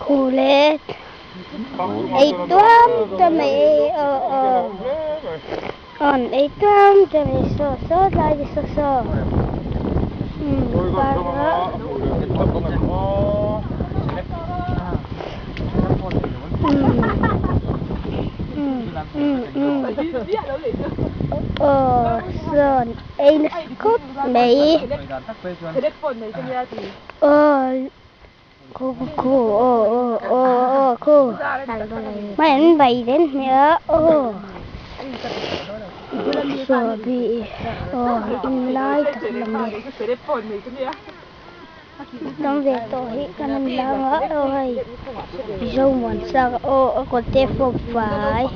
khu lết ấy toán cho mày còn ấy toán cho mày sơ lại đi sơ và nữa sơn ấy nó cốt mày cô mày vậy đến nhớ sợ bị in lại thật lòng đấy trong việc tôi cái mình đang ở ơi dù muốn sao có thể phục phải